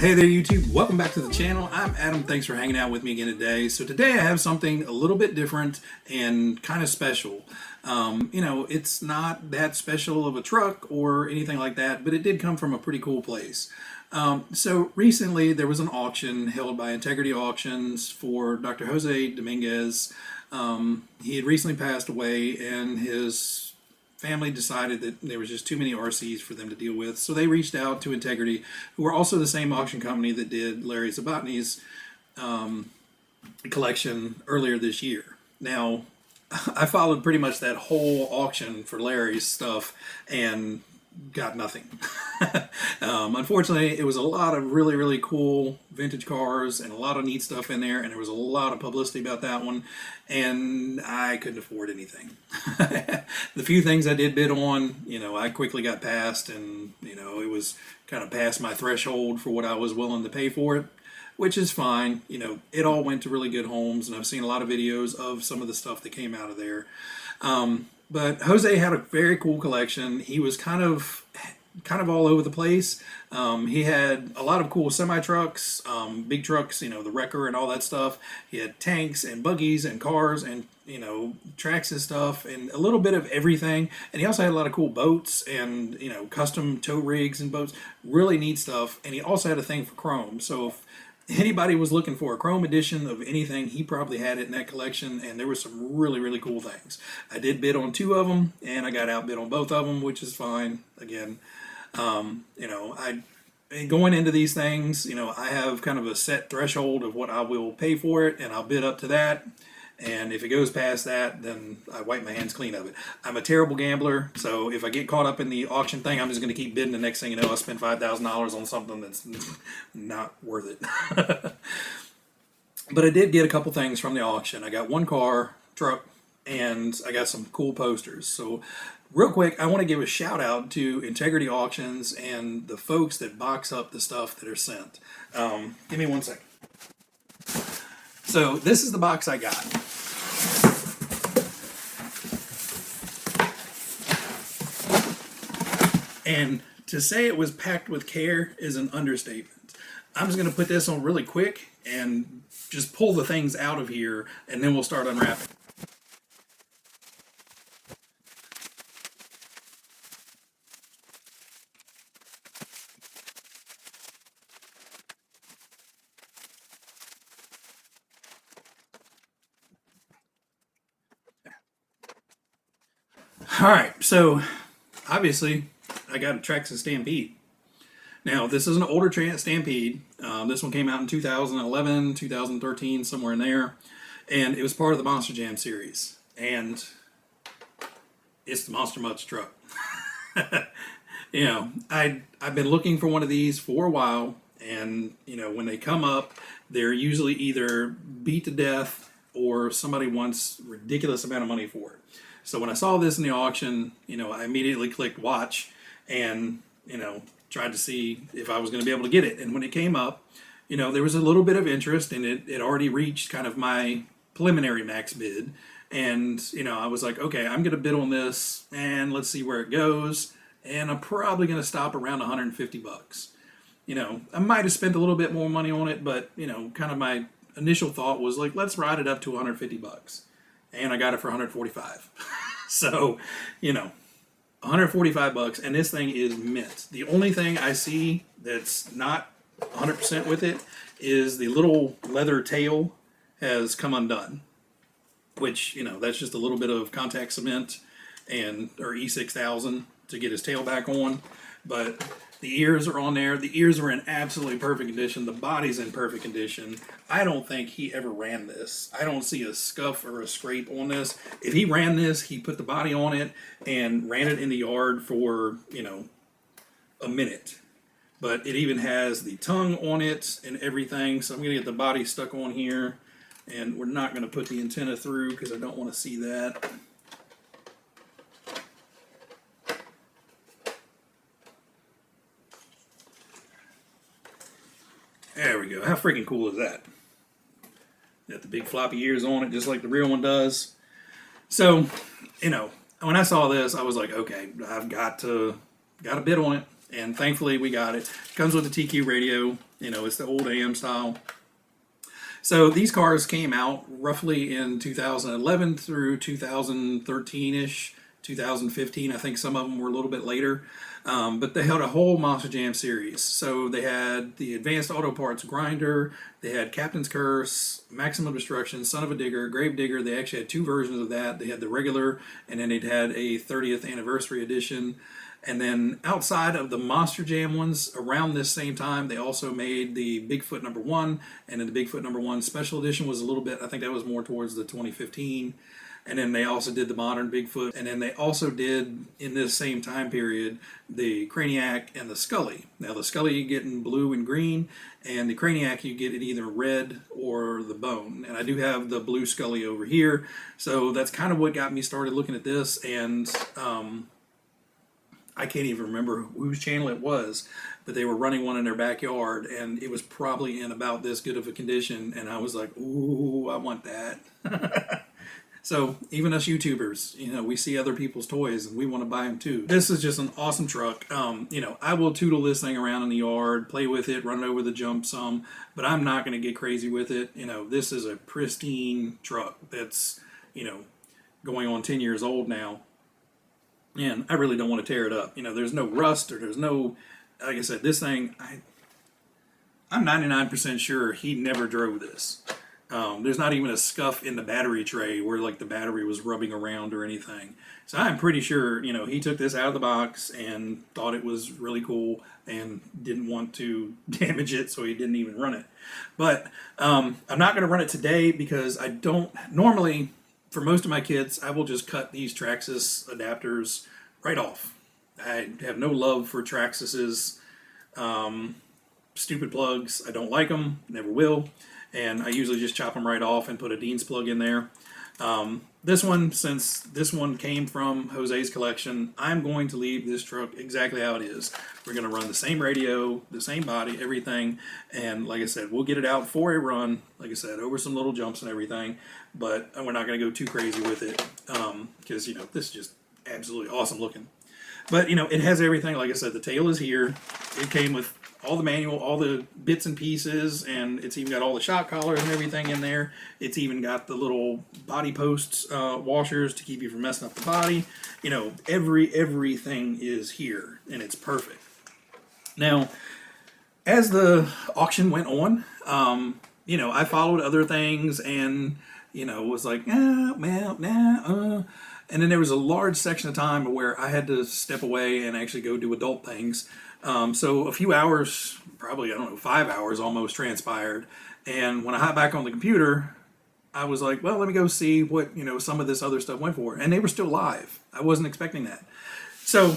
Hey there YouTube, welcome back to the channel. I'm Adam, thanks for hanging out with me again today. So today I have something a little bit different and kind of special. It's not that special of a truck or anything like that, but it did come from a pretty cool place. So recently there was an auction held by Integrity Auctions for Dr. Jose Dominguez. He had recently passed away and his family decided that there was just too many RCs for them to deal with. So they reached out to Integrity, who are also the same auction company that did Larry Zabatny's collection earlier this year. Now, I followed pretty much that whole auction for Larry's stuff and got nothing. Unfortunately, it was a lot of really, really cool vintage cars and a lot of neat stuff in there, and there was a lot of publicity about that one, and I couldn't afford anything. The few things I did bid on, I quickly got passed, and, it was kind of past my threshold for what I was willing to pay for it, which is fine. It all went to really good homes, and I've seen a lot of videos of some of the stuff that came out of there. But Jose had a very cool collection. He was kind of all over the place. He had a lot of cool semi-trucks, big trucks, the wrecker and all that stuff. He had tanks and buggies and cars and, tracks and stuff and a little bit of everything. And he also had a lot of cool boats and, custom tow rigs and boats. Really neat stuff. And he also had a thing for chrome. So if anybody was looking for a chrome edition of anything, he probably had it in that collection, and there were some really, really cool things. I did bid on two of them, and I got outbid on both of them, which is fine. Again, going into these things, I have kind of a set threshold of what I will pay for it, and I'll bid up to that. And if it goes past that, then I wipe my hands clean of it. I'm a terrible gambler, so if I get caught up in the auction thing, I'm just going to keep bidding. The next thing you know, I spend $5,000 on something that's not worth it. But I did get a couple things from the auction. I got one car, truck, and I got some cool posters. So real quick, I want to give a shout out to Integrity Auctions and the folks that box up the stuff that are sent. Give me 1 second. So this is the box I got. And to say it was packed with care is an understatement. I'm just going to put this on really quick and just pull the things out of here, and then we'll start unwrapping. All right, so obviously I got a Traxxas Stampede. Now, this is an older Stampede. This one came out in 2011, 2013, somewhere in there. And it was part of the Monster Jam series. And it's the Monster Mutt's truck. I've been looking for one of these for a while. And, when they come up, they're usually either beat to death or somebody wants a ridiculous amount of money for it. So when I saw this in the auction, I immediately clicked watch and, tried to see if I was going to be able to get it. And when it came up, there was a little bit of interest, and it already reached kind of my preliminary max bid. And, I was like, okay, I'm going to bid on this and let's see where it goes. And I'm probably going to stop around 150 bucks. I might have spent a little bit more money on it, but, kind of my initial thought was like, let's ride it up to 150 bucks. And I got it for 145. So, 145 bucks, and this thing is mint. The only thing I see that's not 100% with it is the little leather tail has come undone, which, that's just a little bit of contact cement or E6000 to get his tail back on. But the ears are on there. The ears are in absolutely perfect condition. The body's in perfect condition. I don't think he ever ran this. I don't see a scuff or a scrape on this. If he ran this, he put the body on it and ran it in the yard for, a minute. But it even has the tongue on it and everything. So I'm going to get the body stuck on here. And we're not going to put the antenna through because I don't want to see that. There we go. How freaking cool is that? Got the big floppy ears on it, just like the real one does. So, when I saw this, I was like, okay, I've got to bid on it. And thankfully we got it. Comes with a TQ radio. You know, it's the old AM style. So these cars came out roughly in 2011 through 2013-ish, 2015. I think some of them were a little bit later. But they had a whole Monster Jam series. So they had the Advanced Auto Parts Grinder, they had Captain's Curse, Maximum Destruction, Son of a Digger, Grave Digger. They actually had two versions of that. They had the regular, and then they'd had a 30th anniversary edition. And then outside of the Monster Jam ones, around this same time, they also made the Bigfoot #1, and then the Bigfoot #1 Special Edition was a little bit, I think that was more towards the 2015. And then they also did the modern Bigfoot, and then they also did, in this same time period, the Craniac and the Scully. Now the Scully you get in blue and green, and the Craniac you get in either red or the bone. And I do have the blue Scully over here, so that's kind of what got me started looking at this. And I can't even remember whose channel it was, but they were running one in their backyard, and it was probably in about this good of a condition, and I was like, ooh, I want that. So even us YouTubers, you know, we see other people's toys and we want to buy them too. This is just an awesome truck. You know, I will tootle this thing around in the yard, play with it, run it over the jump some, but I'm not going to get crazy with it. You know, this is a pristine truck that's, you know, going on 10 years old now. And I really don't want to tear it up. You know, there's no rust, or there's no, like I said, this thing, I'm 99% sure he never drove this. There's not even a scuff in the battery tray where like the battery was rubbing around or anything. So I'm pretty sure, you know, he took this out of the box and thought it was really cool and didn't want to damage it, so he didn't even run it. But I'm not going to run it today because I don't, normally for most of my kits, I will just cut these Traxxas adapters right off. I have no love for Traxxas's stupid plugs. I don't like them, never will. And I usually just chop them right off and put a Dean's plug in there. This one, since this one came from Jose's collection, I'm going to leave this truck exactly how it is. We're going to run the same radio, the same body, everything. And like I said, we'll get it out for a run, like I said, over some little jumps and everything. But we're not going to go too crazy with it because, you know, this is just absolutely awesome looking. But, you know, it has everything. Like I said, the tail is here. It came with all the manual, all the bits and pieces, and it's even got all the shock collars and everything in there. It's even got the little body posts, washers to keep you from messing up the body. You know, everything is here, and it's perfect. Now, as the auction went on, you know, I followed other things and, you know, was like, well, nah. And then there was a large section of time where I had to step away and actually go do adult things. So a few hours, probably, I don't know, 5 hours almost transpired. And when I hopped back on the computer, I was like, well, let me go see what, you know, some of this other stuff went for. And they were still live. I wasn't expecting that. So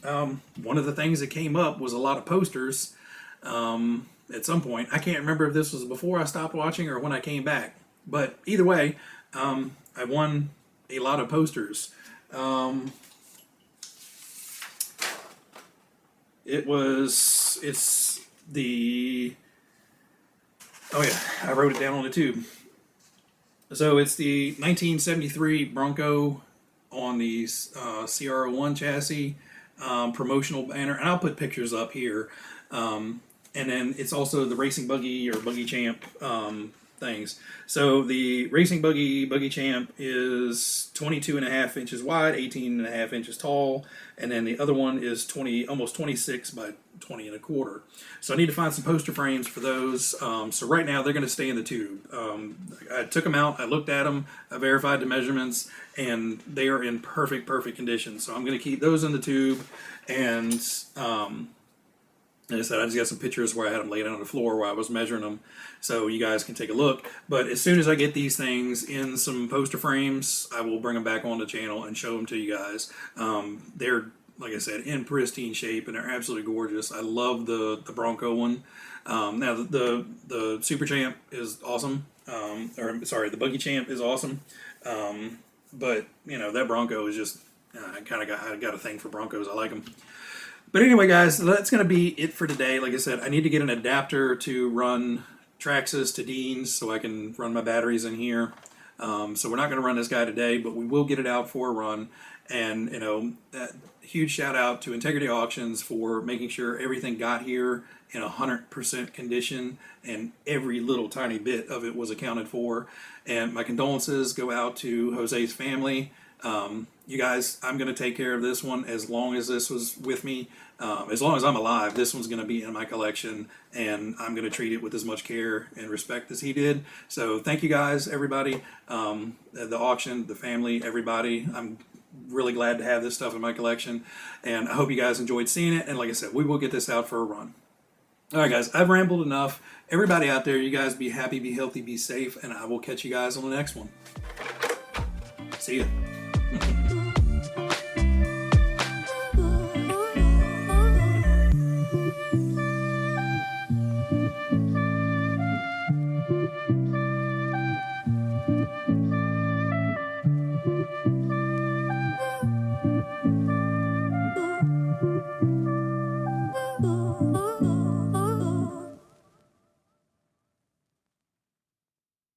one of the things that came up was a lot of posters at some point. I can't remember if this was before I stopped watching or when I came back. But either way, I won a lot of posters. It's the, oh yeah, I wrote it down on the tube. So it's the 1973 Bronco on the CR01 chassis, promotional banner, and I'll put pictures up here. And then it's also the Racing Buggy or Buggy Champ things. So the Racing Buggy Champ is 22.5 inches wide, 18.5 inches tall, and then the other one is almost 26 by 20.25. So I need to find some poster frames for those. So right now they're going to stay in the tube. I took them out, I looked at them, I verified the measurements, and they are in perfect condition. So I'm going to keep those in the tube, and like I said, I just got some pictures where I had them laid on the floor where I was measuring them, so you guys can take a look. But as soon as I get these things in some poster frames, I will bring them back on the channel and show them to you guys. They're, like I said, in pristine shape, and they're absolutely gorgeous. I love the Bronco one. Now, the Super Champ is awesome. The Buggy Champ is awesome. But, you know, that Bronco is just, I got a thing for Broncos. I like them. But anyway, guys, that's going to be it for today. Like I said, I need to get an adapter to run Traxxas to Dean's so I can run my batteries in here. So we're not going to run this guy today, but we will get it out for a run. And, huge shout out to Integrity Auctions for making sure everything got here in 100% condition, and every little tiny bit of it was accounted for. And my condolences go out to Jose's family. You guys, I'm going to take care of this one as long as this was with me. As long as I'm alive, this one's going to be in my collection, and I'm going to treat it with as much care and respect as he did. So thank you guys, everybody, the auction, the family, everybody. I'm really glad to have this stuff in my collection, and I hope you guys enjoyed seeing it. And like I said, we will get this out for a run. All right, guys, I've rambled enough. Everybody out there, you guys be happy, be healthy, be safe, and I will catch you guys on the next one. See ya.